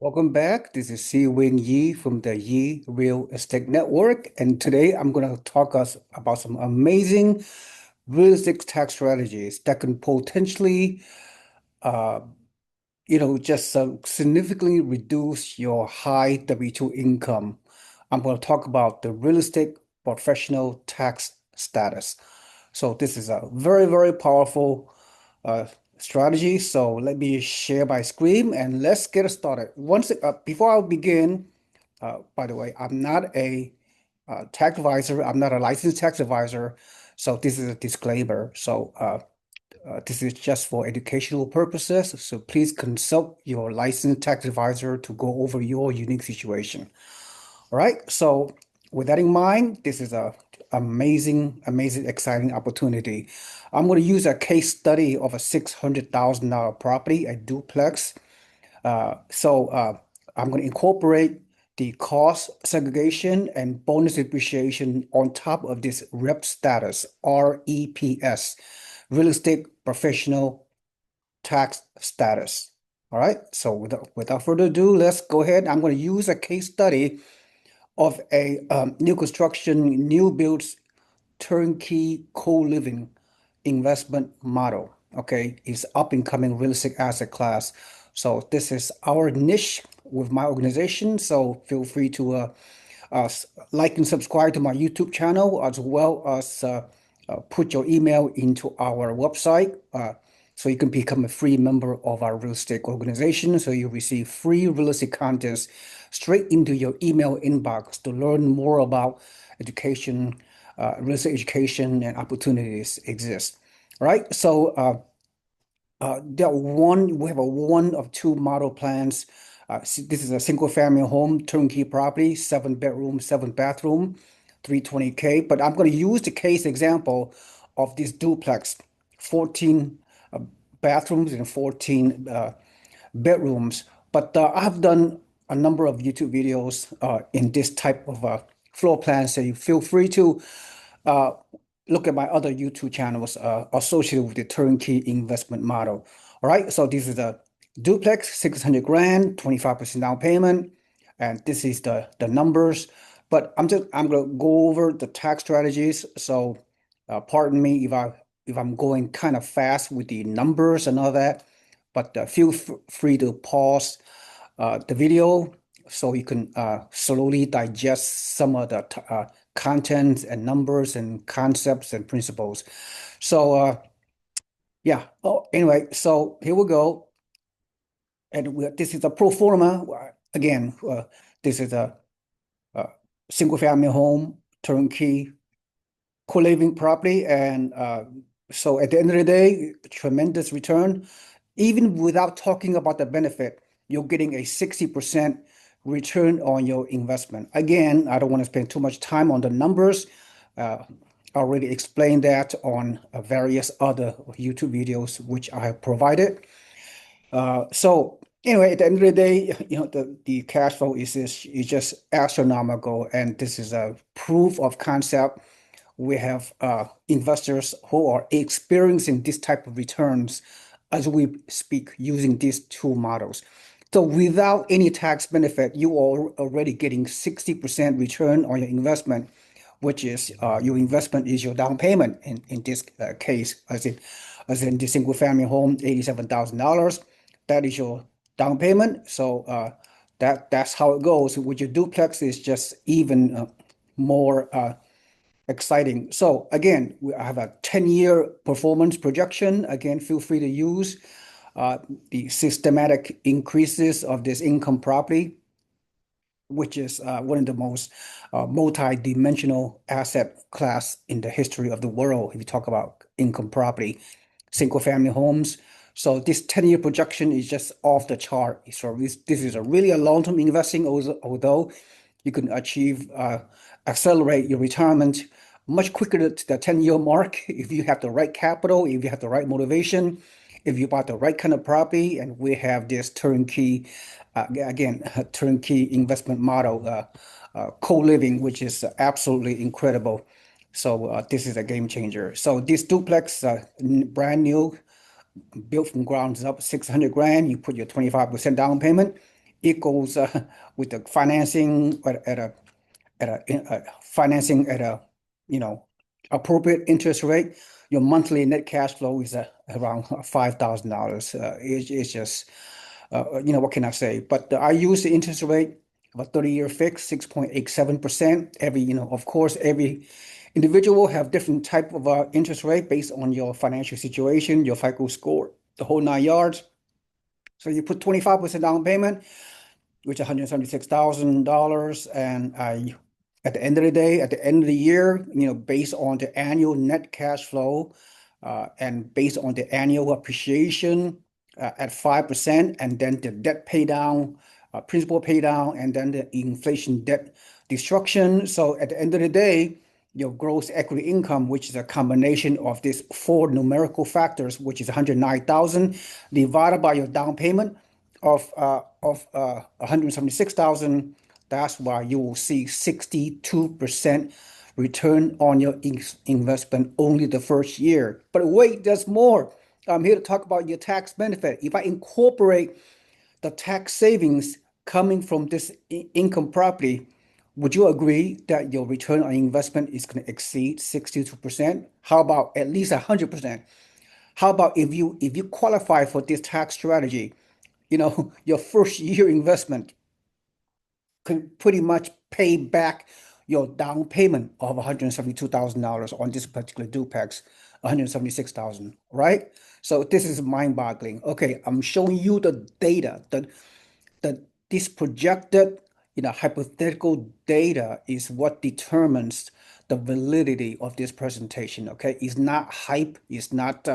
Welcome back. This is SeeWing Yee from the Yee Real Estate Network, and today I'm going to talk us about some amazing real estate tax strategies that can potentially, uh, just significantly reduce your high W-2 income. I'm going to talk about the real estate professional tax status. So this is a very, very powerful uh, strategy. So let me share my screen and let's get started. Before I begin, by the way, I'm not a tax advisor. I'm not a licensed tax advisor. So this is a disclaimer. This is just for educational purposes. So please consult your licensed tax advisor to go over your unique situation. All right. So with that in mind, this is a amazing, amazing, exciting opportunity. I'm going to use a case study of a $600,000 property, a duplex. I'm going to incorporate the cost segregation and bonus depreciation on top of this REP status, REPS, real estate professional tax status. All right. So without further ado, let's go ahead. I'm going to use a case study of a new construction, new builds, turnkey co-living investment model. Okay, it's up and coming real estate asset class. So this is our niche with my organization. So feel free to like and subscribe to my YouTube channel as well as put your email into our website. So you can become a free member of our real estate organization. So you receive free real estate contents straight into your email inbox to learn more about education, real estate education and opportunities exist. All right. We have a one of two model plans. This is a single family home, turnkey property, 7 bedroom, 7 bathroom, 320K. But I'm going to use the case example of this duplex, 14 uh, bathrooms and 14 bedrooms. But I've done a number of YouTube videos in this type of floor plan. So you feel free to uh, look at my other YouTube channels associated with the turnkey investment model. All right, so this is a duplex, 600 grand, 25% down payment, and this is the numbers. But I'm gonna go over the tax strategies. So pardon me if I'm going kind of fast with the numbers and all that, but feel free to pause the video so you can slowly digest some of the contents and numbers and concepts and principles. So yeah. Oh, anyway, so here we go. And this is a pro forma. Again, this is a single family home, turnkey, co-living property. And so at the end of the day, tremendous return. Even without talking about the benefit, you're getting a 60% return on your investment. Again, I don't want to spend too much time on the numbers. Uh, I already explained that on various other YouTube videos which I have provided. So anyway, at the end of the day, the cash flow is just astronomical, and this is a proof of concept. We have investors who are experiencing this type of returns as we speak using these two models. So without any tax benefit, you are already getting 60% return on your investment, which is your investment is your down payment in this case, as in the single family home, $87,000. That is your down payment. So that's how it goes. With your duplex, it's just even more exciting. So again, I have a 10-year performance projection. Again, feel free to use the systematic increases of this income property, which is one of the most multi-dimensional asset class in the history of the world. If you talk about income property, single family homes. So this 10-year projection is just off the chart. So this is a really a long-term investing, although you can accelerate your retirement much quicker to the 10-year mark if you have the right capital, if you have the right motivation, if you bought the right kind of property, and we have this turnkey, again, turnkey investment model, co-living, which is absolutely incredible. So this is a game changer. So this duplex, brand new, built from grounds up, 600 grand. You put your 25% down payment. equals with the financing at a financing at a you know appropriate interest rate, your monthly net cash flow is around $5,000. It's just what can I say? But I use the interest rate of a 30-year fix, 6.87%. Of course, every individual have different type of interest rate based on your financial situation, your FICO score, the whole nine yards. So you put 25% down payment, which is $176,000. And at the end of the day, at the end of the year, based on the annual net cash flow and based on the annual appreciation at 5%, and then the debt pay down, principal pay down, and then the inflation debt destruction. So at the end of the day, your gross equity income, which is a combination of these four numerical factors, which is 109,000, divided by your down payment of 176,000. That's why you will see 62% return on your investment only the first year. But wait, there's more. I'm here to talk about your tax benefit. If I incorporate the tax savings coming from this income property, would you agree that your return on investment is going to exceed 62%? How about at least 100%? How about if you qualify for this tax strategy, your first year investment can pretty much pay back your down payment of $172,000 on this particular duplex, 176,000, right? So this is mind-boggling. Okay, I'm showing you the data that this projected, hypothetical data is what determines the validity of this presentation. Okay, it's not hype. It's not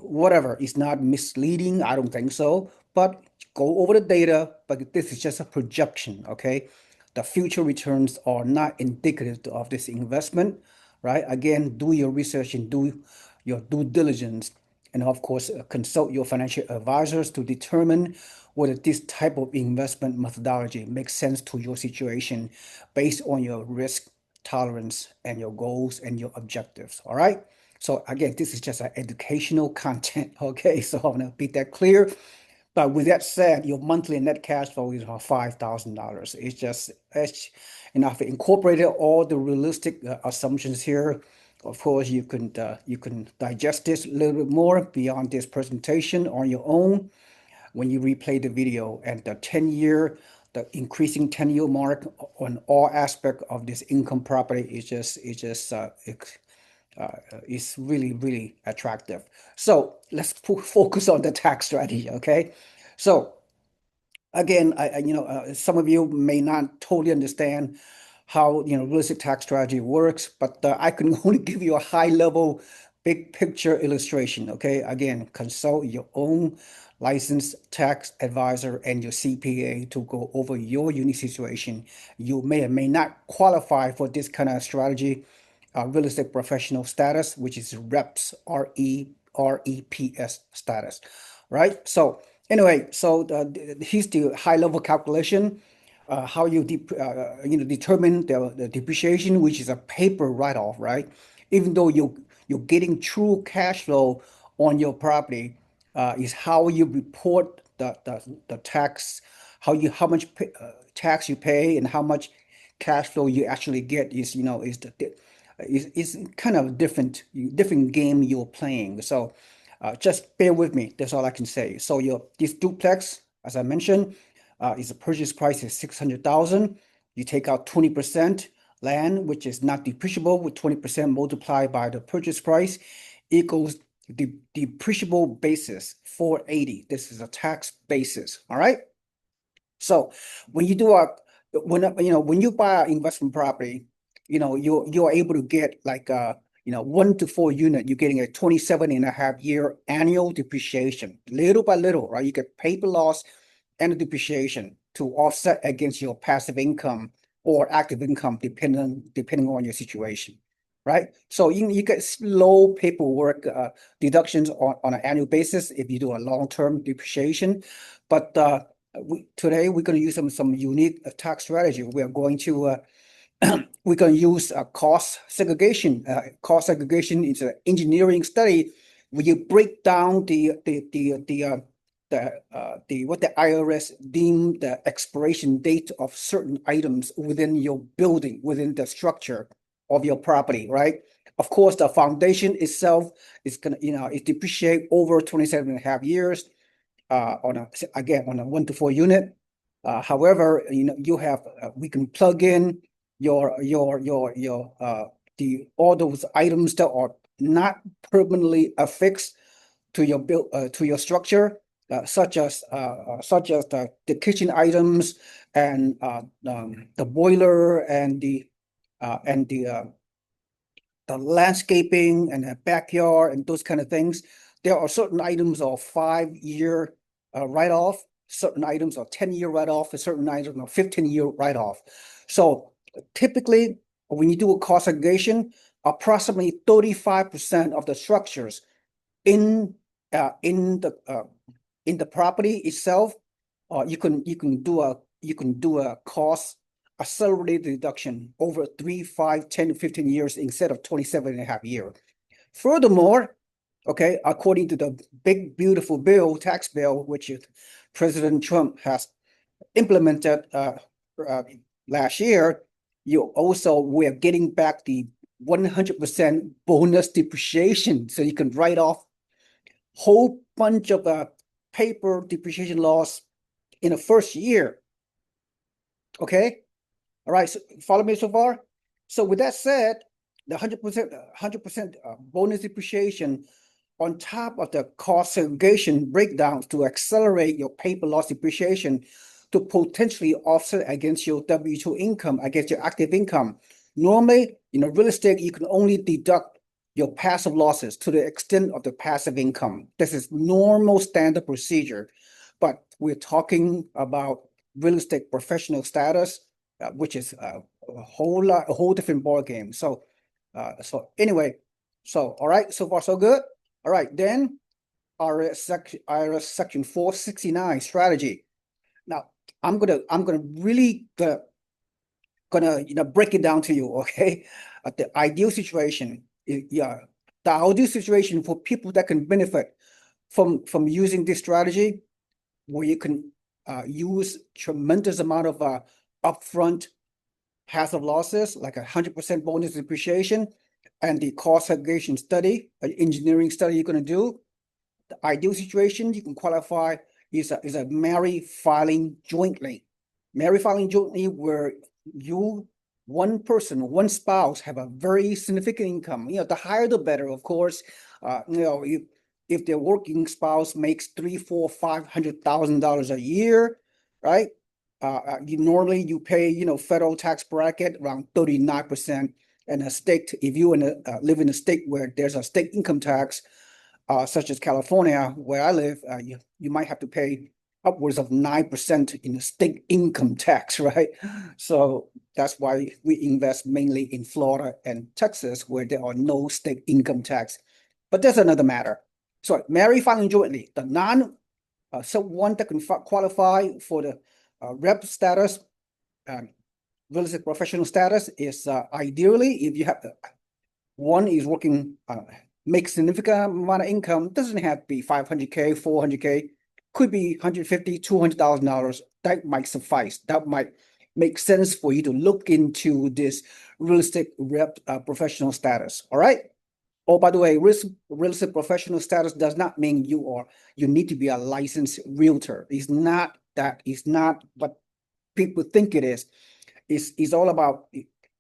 whatever. It's not misleading. I don't think so. But go over the data. But this is just a projection. Okay, the future returns are not indicative of this investment, right? Again, do your research and do your due diligence, and of course, consult your financial advisors to determine whether this type of investment methodology makes sense to your situation based on your risk tolerance and your goals and your objectives. All right. So again, this is just an educational content. Okay. So I want to make that clear. But with that said, your monthly net cash flow is about $5,000. I've incorporated all the realistic assumptions here. Of course, you can digest this a little bit more beyond this presentation on your own when you replay the video. And the increasing 10-year mark on all aspect of this income property is really, really attractive. So let's focus on the tax strategy, okay? So again, some of you may not totally understand how, real estate tax strategy works, but I can only give you a high level, big picture illustration, okay? Again, consult your own licensed tax advisor and your CPA to go over your unique situation. You may or may not qualify for this kind of strategy, real estate professional status, which is REPS, REPS status, right? So anyway, here's the high level calculation, how you determine the depreciation, which is a paper write-off, right? Even though you're getting true cash flow on your property, is how you report the tax, how much tax you pay and how much cash flow you actually get is kind of different game you're playing. So just bear with me. That's all I can say. So this duplex, as I mentioned, is the purchase price is 600,000. You take out 20% land, which is not depreciable, with 20% multiplied by the purchase price equals the depreciable basis 480. This is a tax basis. All right. So when you do when you buy an investment property, you're able to get like 1 to 4 unit, you're getting a 27.5 year annual depreciation, little by little, right? You get paper loss and the depreciation to offset against your passive income or active income, depending on your situation, right? So you get slow paperwork deductions on an annual basis if you do a long-term depreciation. But today we're going to use some unique tax strategy. We're going to use cost segregation. Cost segregation is an engineering study where you break down what the IRS deemed the expiration date of certain items within your building, within the structure of your property, right? Of course, the foundation itself is gonna, it depreciate over 27 and a half years, again, on a 1 to 4 unit. However, we can plug in all those items that are not permanently affixed to your structure, such as the kitchen items and the boiler and the landscaping and the backyard and those kind of things. There are certain items of 5 year write-off, certain items are 10-year write-off, and certain items are 15-year write-off. So typically, when you do a cost segregation, approximately 35% of the structures in uh, in the uh, in the property itself, you can do a cost accelerated deduction over 3, 5, 10, 15 years instead of 27 and a half years. Furthermore, okay, according to the big beautiful tax bill, which President Trump has implemented uh, last year, we're getting back the 100% bonus depreciation, so you can write off whole bunch of paper depreciation loss in the first year. Okay, all right. So follow me so far. So with that said, the 100% bonus depreciation on top of the cost segregation breakdowns to accelerate your paper loss depreciation to potentially offset against your W-2 income, against your active income. Normally, real estate, you can only deduct your passive losses to the extent of the passive income. This is normal standard procedure, but we're talking about real estate professional status, which is a whole different ball game. So anyway, all right, so far so good. All right, then IRS section 469 strategy. Now I'm gonna really break it down to you, okay? The ideal situation, the ideal situation for people that can benefit from using this strategy, where you can use tremendous amount of upfront passive losses, like 100% bonus depreciation, and the cost segregation study, engineering study you're going to do. The ideal situation you can qualify is a marry filing jointly. Marry filing jointly, where one person, one spouse, have a very significant income. The higher the better, of course. If their working spouse makes $300,000, $400,000, $500,000 a year, right? Normally you pay, federal tax bracket around 39%, and a state, if you live in a state where there's a state income tax, such as California, where I live, you might have to pay upwards of 9% in the state income tax, right? So that's why we invest mainly in Florida and Texas, where there are no state income tax. But that's another matter. So marry filing jointly, someone that can qualify for the rep status, real estate professional status, is ideally, if you have one is working, makes significant amount of income, doesn't have to be 500K, 400K, could be 150, $200,000. That might suffice. That might make sense for you to look into this real estate rep professional status. All right. Oh, by the way, real estate professional status does not mean you need to be a licensed realtor. It's not that. It's not what people think it is. It's all about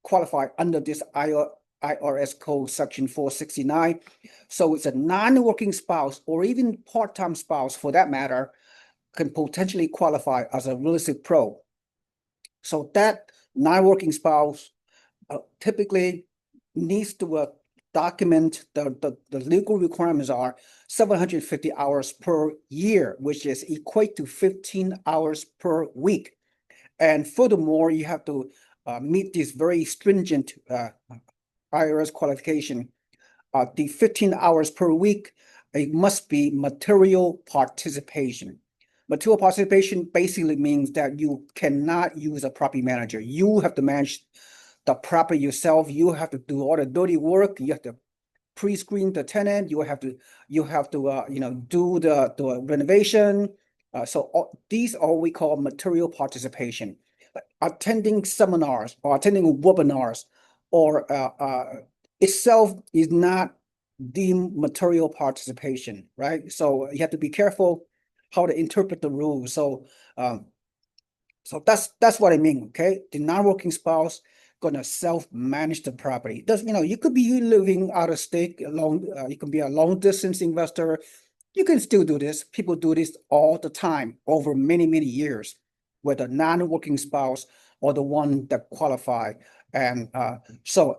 qualify under this IRS code section 469. So it's a non-working spouse or even part-time spouse, for that matter, can potentially qualify as a real estate pro. So that non-working spouse typically needs to document the legal requirements are 750 hours per year, which is equate to 15 hours per week. And furthermore, you have to meet this very stringent IRS qualification. The 15 hours per week, it must be material participation. Material participation basically means that you cannot use a property manager. You have to manage the property yourself. You have to do all the dirty work. You have to pre-screen the tenant. You have to do the renovation. These are what we call material participation. Attending seminars or attending webinars or itself is not deemed material participation, right? So you have to be careful how to interpret the rules. Um, so that's what I mean. Okay, the non-working spouse gonna self-manage the property. Does you could be living out of state, you can be a long distance investor. You can still do this. People do this all the time over many, many years, whether non-working spouse or the one that qualify. And so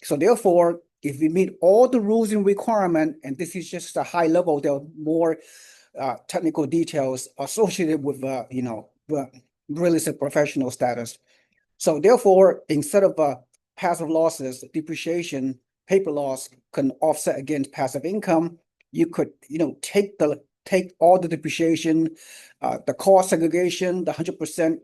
therefore, if we meet all the rules and requirement, and this is just a high level, there are more technical details associated with real estate professional status. So therefore, instead of passive losses, depreciation, paper loss can offset against passive income. You could, take all the depreciation, the cost segregation, the 100%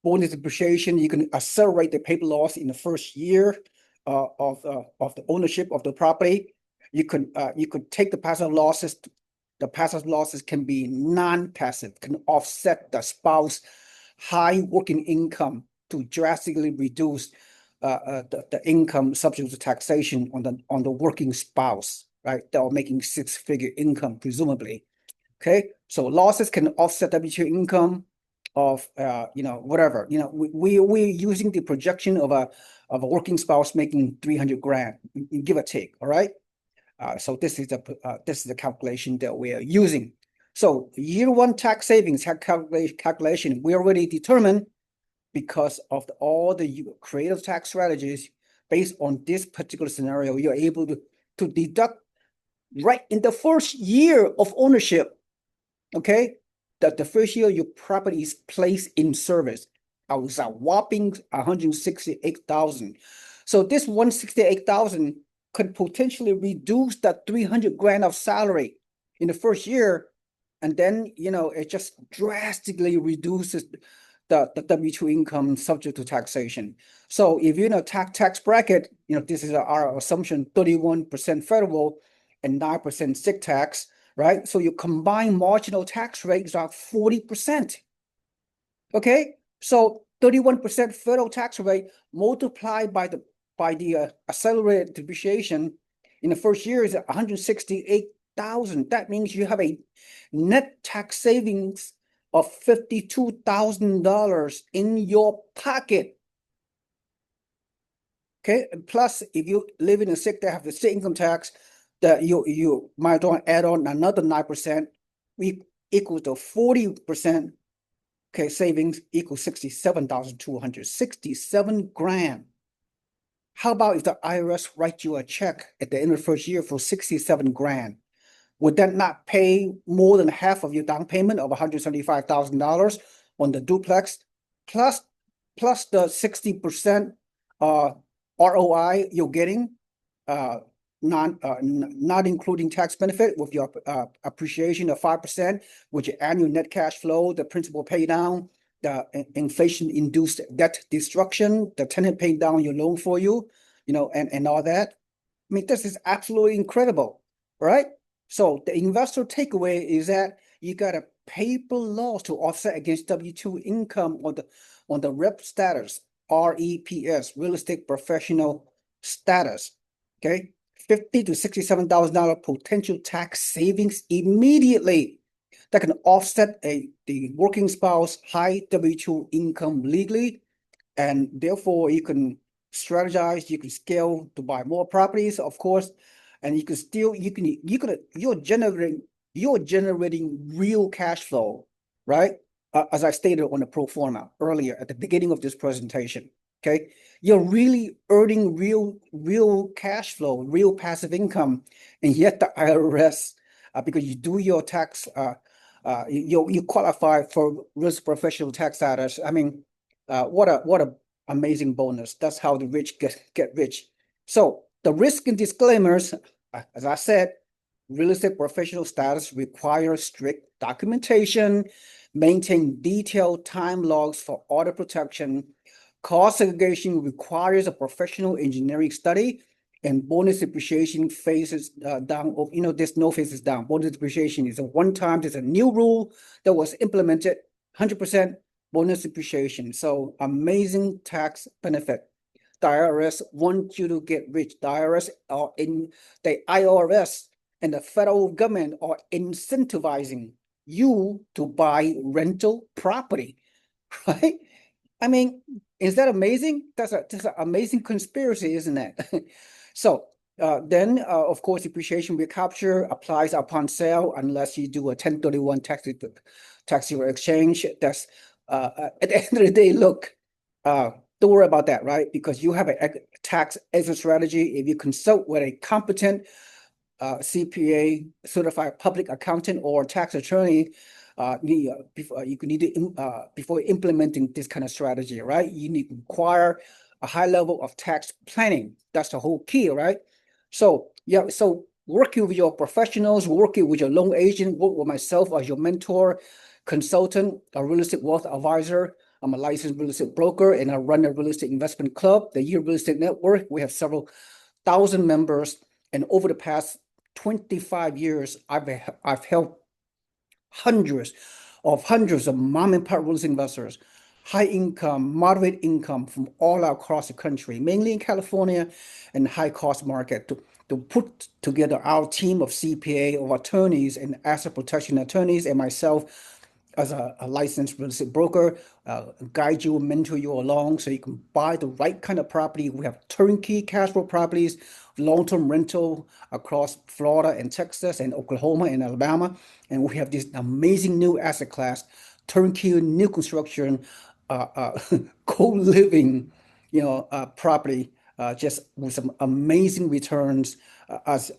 bonus depreciation. You can accelerate the paper loss in the first year of the ownership of the property. You could take the passive losses. The passive losses can be non-passive, can offset the spouse high working income to drastically reduce the income subject to taxation on the working spouse, right? They are making six-figure income, presumably. Okay, so losses can offset W2 income of whatever. We're using the projection of a working spouse making 300 grand, give or take. All right. So this is the calculation that we are using. So year one tax savings calculation we already determined because of all the creative tax strategies based on this particular scenario. You're able to deduct right in the first year of ownership. Okay, that the first year your property is placed in service. I was a whopping 168,000. So this 168,000 could potentially reduce that 300 grand of salary in the first year, and then it just drastically reduces the W2 income subject to taxation. So if you're in a tax bracket, this is our assumption: 31% federal and 9% state tax, right? So your combined marginal tax rates are 40%. Okay, so 31% federal tax rate multiplied by the accelerated depreciation in the first year is 168,000. That means you have a net tax savings of $52,000 in your pocket. Okay, and plus if you live in a state that have the state income tax, that you might want to add on another 9%, equal to 40%. Okay, savings equals 67,200, 67 grand. How about if the IRS write you a check at the end of the first year for 67 grand? Would that not pay more than half of your down payment of $175,000 on the duplex, plus the 60% ROI you're getting, not including tax benefit with your appreciation of 5%, with your annual net cash flow, the principal pay down, the inflation-induced debt destruction, the tenant paying down your loan for you, and all that. I mean, this is absolutely incredible, right? So the investor takeaway is that you got a paper loss to offset against W2 income on the REP status, REPS, real estate professional status. Okay, $50,000 to $67,000 potential tax savings immediately that can offset the working spouse high W2 income legally, and therefore you can strategize, you can scale to buy more properties, of course, and you're generating real cash flow, right? As I stated on the pro forma earlier at the beginning of this presentation. Okay, you're really earning real cash flow, real passive income, and yet the IRS, because you do your tax, you qualify for risk professional tax status. I mean, what a amazing bonus. That's how the rich get rich. So the risk and disclaimers, as I said, real estate professional status requires strict documentation, maintain detailed time logs for audit protection. Cost segregation requires a professional engineering study and bonus depreciation phases down. There's no phases down. Bonus depreciation is a one-time. There's a new rule that was implemented. 100% bonus depreciation. So amazing tax benefit. The IRS wants you to get rich. The IRS and the federal government are incentivizing you to buy rental property, right? I mean, is that amazing? That's an amazing conspiracy, isn't it? So then, of course, depreciation recapture applies upon sale unless you do a 1031 tax exchange. That's at the end of the day, look, don't worry about that, right? Because you have a tax exit strategy. If you consult with a competent CPA, certified public accountant, or tax attorney, you need to before implementing this kind of strategy, right? You need to require a high level of tax planning. That's the whole key, right? So yeah, so working with your professionals, working with your loan agent, work with myself as your mentor, consultant, a real estate wealth advisor. I'm a licensed real estate broker, and I run a real estate investment club, the Yee Real Estate Network. We have several thousand members, and over the past 25 years, I've helped hundreds of mom and pop real estate investors, high income, moderate income from all across the country, mainly in California and high cost market, to put together our team of CPA, of attorneys and asset protection attorneys, and myself as a licensed real estate broker, guide you, mentor you along so you can buy the right kind of property. We have turnkey cash flow properties, long-term rental across Florida and Texas and Oklahoma and Alabama. And we have this amazing new asset class, turnkey new construction, co-living, property, just with some amazing returns, as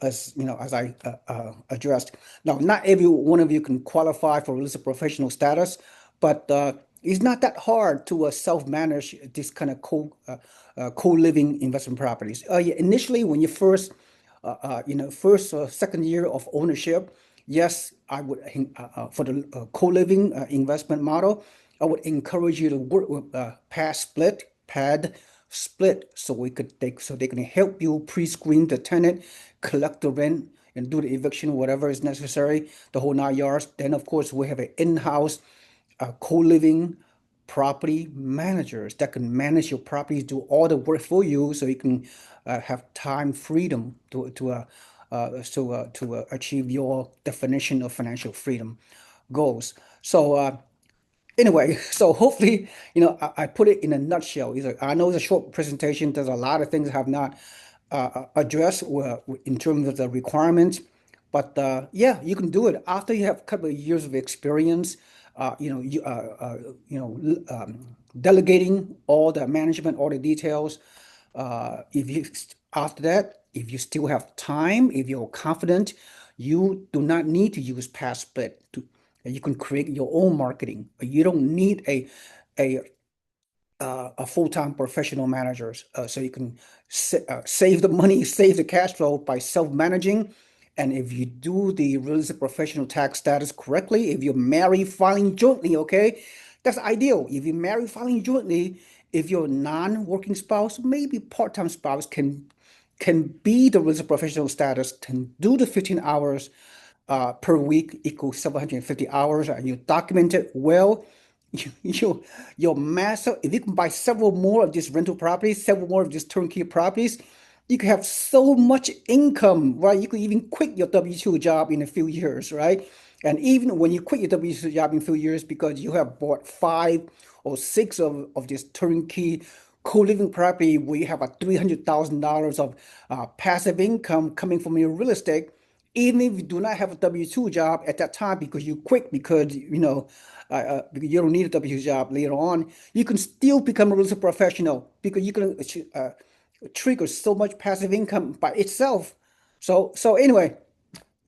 I addressed. Now, not every one of you can qualify for real estate professional status, but it's not that hard to self-manage this kind of co-living investment properties. Yeah, initially, when you first or second year of ownership, yes, I would for the co-living investment model, I would encourage you to work with pad split, so they can help you pre-screen the tenant, collect the rent, and do the eviction, whatever is necessary, the whole 9 yards. Then, of course, we have an in-house co-living property managers that can manage your properties, do all the work for you, so you can have time freedom to achieve your definition of financial freedom goals. So anyway, so hopefully, I put it in a nutshell. I know it's a short presentation. There's a lot of things I have not addressed in terms of the requirements, but yeah, you can do it after you have a couple of years of experience. Delegating all the management, all the details. If you After that, if you still have time, if you're confident, you do not need to use past split you can create your own marketing. You don't need a full-time professional managers. So you can save the money, save the cash flow by self-managing. And if you do the real estate professional tax status correctly, if you're married filing jointly, okay, that's ideal. If you marry filing jointly, if your non-working spouse, maybe part-time spouse can be the real estate professional status, can do the 15 hours per week equals 750 hours, and you document it well. Your massive, if you can buy several more of these rental properties, several more of these turnkey properties, you can have so much income, right? You could even quit your W-2 job in a few years, right? And even when you quit your W-2 job in a few years because you have bought 5 or 6 of this turnkey co-living property where you have a $300,000 of passive income coming from your real estate, even if you do not have a W-2 job at that time because you quit because because you don't need a W-2 job later on, you can still become a real estate professional because you can trigger so much passive income by itself. So anyway,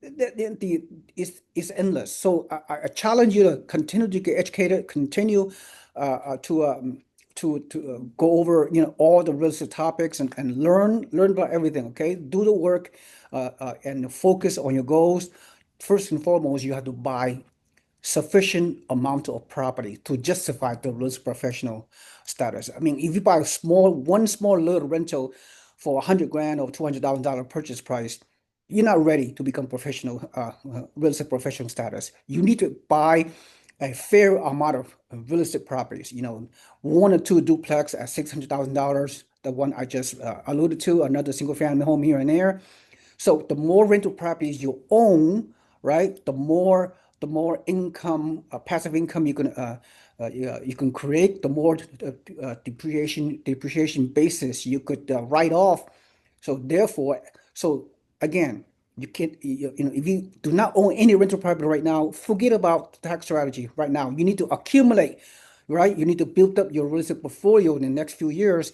it's endless. So I challenge you to continue to get educated, continue to go over all the real estate topics and learn about everything. Okay, do the work and focus on your goals. First and foremost, you have to buy sufficient amount of property to justify the real estate professional status. I mean, if you buy one small little rental for 100 grand or $200,000 purchase price, you're not ready to become professional, real estate professional status. You need to buy a fair amount of real estate properties, one or two duplex at $600,000, the one I just alluded to, another single family home here and there. So the more rental properties you own, right, the more income, passive income you can create, the more depreciation basis you could write off. So therefore, so again, you can't, if you do not own any rental property right now, forget about the tax strategy right now. You need to accumulate, right? You need to build up your real estate portfolio in the next few years.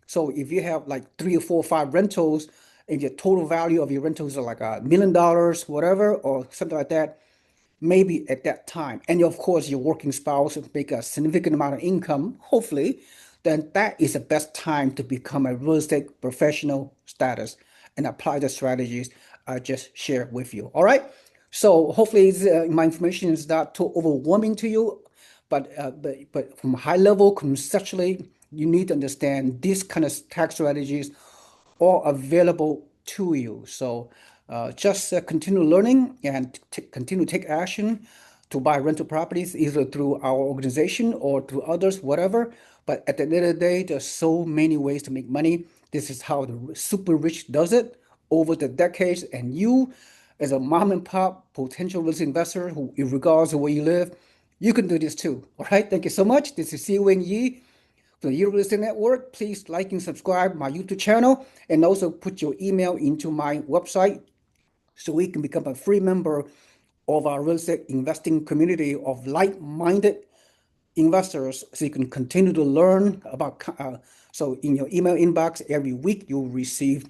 So if you have like three or four or five rentals and your total value of your rentals are like $1 million, whatever, or something like that, maybe at that time, and of course your working spouse make a significant amount of income, hopefully, then that is the best time to become a real estate professional status and apply the strategies I just shared with you. All right. So hopefully my information is not too overwhelming to you, but from high level conceptually, you need to understand these kind of tax strategies are available to you. So just continue learning and continue to take action to buy rental properties, either through our organization or through others, whatever. But at the end of the day, there's so many ways to make money. This is how the super rich does it over the decades. And you, as a mom and pop potential real estate investor, who, regardless of where you live, you can do this too. All right. Thank you so much. This is SeeWing Yee to the Yee Real Estate Network. Please like and subscribe my YouTube channel and also put your email into my website so we can become a free member of our real estate investing community of like-minded investors so you can continue to learn about. So in your email inbox every week, you'll receive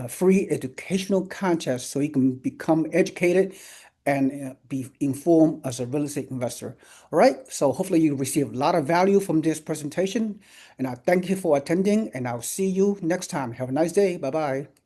free educational content so you can become educated and be informed as a real estate investor. All right. So hopefully you receive a lot of value from this presentation. And I thank you for attending, and I'll see you next time. Have a nice day. Bye-bye.